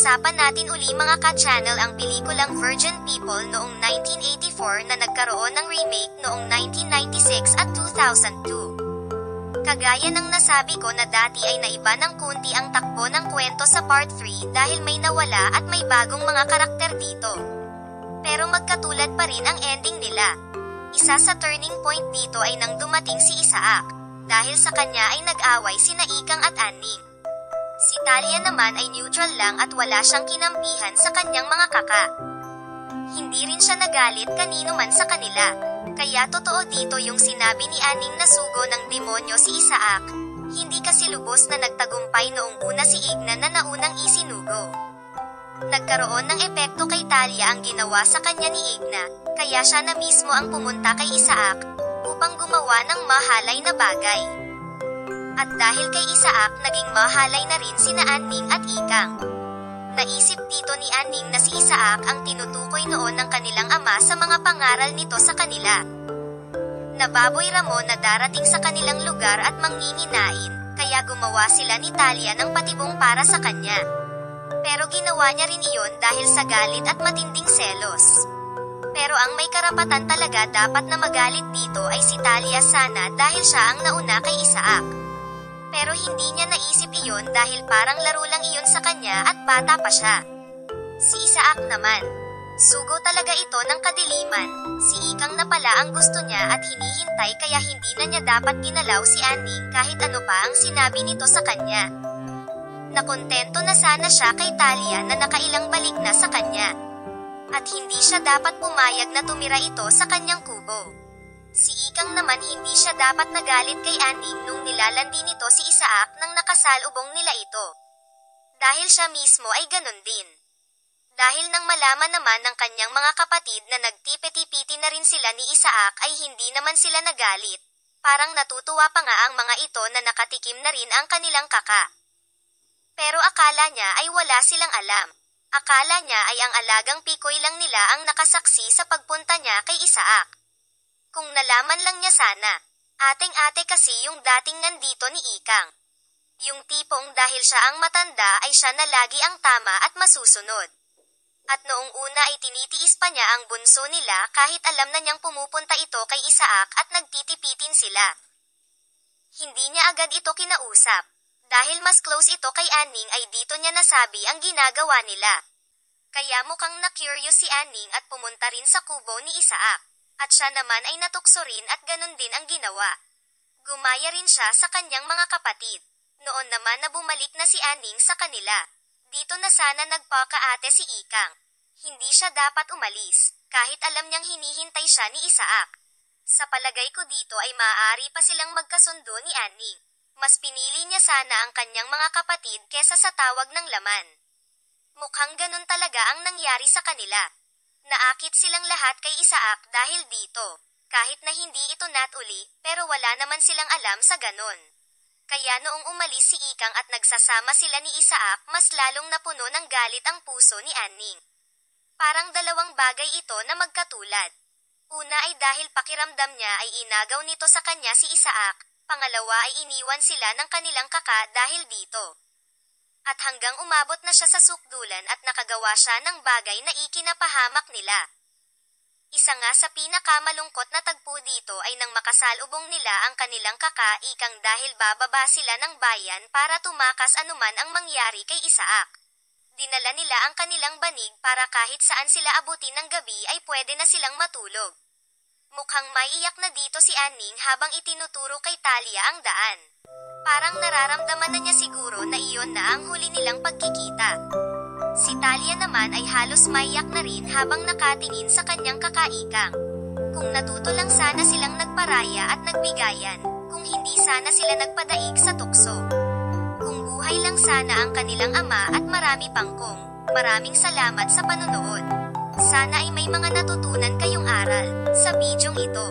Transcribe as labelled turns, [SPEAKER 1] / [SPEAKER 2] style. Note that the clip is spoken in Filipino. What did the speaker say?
[SPEAKER 1] Pag-uusapan natin uli mga ka-channel ang pelikulang Virgin People noong 1984 na nagkaroon ng remake noong 1996 at 2002. Kagaya ng nasabi ko na dati ay naiba ng kunti ang takbo ng kwento sa Part 3 dahil may nawala at may bagong mga karakter dito. Pero magkatulad pa rin ang ending nila. Isa sa turning point dito ay nang dumating si Isaac, dahil sa kanya ay nag-away sina Ikang at Anning. Si Talia naman ay neutral lang at wala siyang kinampihan sa kanyang mga kaka. Hindi rin siya nagalit kanino man sa kanila, kaya totoo dito yung sinabi ni Anning na sugo ng demonyo si Isaac. Hindi kasi lubos na nagtagumpay noong una si Igna na naunang isinugo. Nagkaroon ng epekto kay Talia ang ginawa sa kanya ni Igna, kaya siya na mismo ang pumunta kay Isaac upang gumawa ng mahalay na bagay. At dahil kay Isaac naging mahalay na rin sina Anning at Ikang. Naisip dito ni Anning na si Isaac ang tinutukoy noon ng kanilang ama sa mga pangaral nito sa kanila. Nababoy Ramon na darating sa kanilang lugar at manginginain, kaya gumawa sila ni Talia ng patibong para sa kanya. Pero ginawa niya rin iyon dahil sa galit at matinding selos. Pero ang may karapatan talaga dapat na magalit dito ay si Talia sana dahil siya ang nauna kay Isaac. Pero hindi niya naisip iyon dahil parang laro lang iyon sa kanya at bata pa siya. Si Isaac naman, sugo talaga ito ng kadiliman. Si Ikang na pala ang gusto niya at hinihintay kaya hindi na niya dapat ginalaw si Anning kahit ano pa ang sinabi nito sa kanya. Nakontento na sana siya kay Talia na nakailang balik na sa kanya. At hindi siya dapat pumayag na tumira ito sa kanyang kubo. Si Ikang naman hindi siya dapat nagalit kay Anning nung nilalandi nito si Isaac nang nakasalubong nila ito. Dahil siya mismo ay ganun din. Dahil nang malaman naman ng kanyang mga kapatid na nagtipeti-piti na rin sila ni Isaac ay hindi naman sila nagalit. Parang natutuwa pa nga ang mga ito na nakatikim na rin ang kanilang kaka. Pero akala niya ay wala silang alam. Akala niya ay ang alagang pikoy lang nila ang nakasaksi sa pagpunta niya kay Isaac. Kung nalaman lang niya sana, ateng-ate kasi yung dating nandito ni Ikang. Yung tipong dahil siya ang matanda ay siya na lagi ang tama at masusunod. At noong una ay tinitiis pa niya ang bunso nila kahit alam na niyang pumupunta ito kay Isaac at nagtitipitin sila. Hindi niya agad ito kinausap. Dahil mas close ito kay Anning ay dito niya nasabi ang ginagawa nila. Kaya mukhang na-curious si Anning at pumunta rin sa kubo ni Isaac. At siya naman ay natukso rin at ganun din ang ginawa. Gumaya rin siya sa kanyang mga kapatid. Noon naman na bumalik na si Anning sa kanila. Dito na sana nagpakaate si Ikang. Hindi siya dapat umalis, kahit alam niyang hinihintay siya ni Isaac. Sa palagay ko dito ay maaari pa silang magkasundo ni Anning. Mas pinili niya sana ang kanyang mga kapatid kesa sa tawag ng laman. Mukhang ganun talaga ang nangyari sa kanila. Naakit silang lahat kay Isaac dahil dito. Kahit na hindi ito natuli, pero wala naman silang alam sa ganon. Kaya noong umalis si Ikang at nagsasama sila ni Isaac, mas lalong napuno ng galit ang puso ni Anning. Parang dalawang bagay ito na magkatulad. Una ay dahil pakiramdam niya ay inagaw nito sa kanya si Isaac. Pangalawa ay iniwan sila ng kanilang kaka dahil dito. At hanggang umabot na siya sa sukdulan at nakagawa siya ng bagay na ikinapahamak nila. Isa nga sa pinakamalungkot na tagpo dito ay nang makasalubong nila ang kanilang kaka Ikang dahil bababa sila ng bayan para tumakas anuman ang mangyari kay Isaac. Dinala nila ang kanilang banig para kahit saan sila abutin ng gabi ay pwede na silang matulog. Mukhang maiiyak na dito si Anning habang itinuturo kay Talia ang daan. Parang nararamdaman na niya siguro na iyon na ang huli nilang pagkikita. Si Talia naman ay halos maiyak na rin habang nakatingin sa kanyang kakaikang. Kung natuto lang sana silang nagparaya at nagbigayan, kung hindi sana sila nagpadaig sa tukso. Kung buhay lang sana ang kanilang ama at marami pang kung. Maraming salamat sa panonood. Sana ay may mga natutunan kayong aral sa bidyong ito.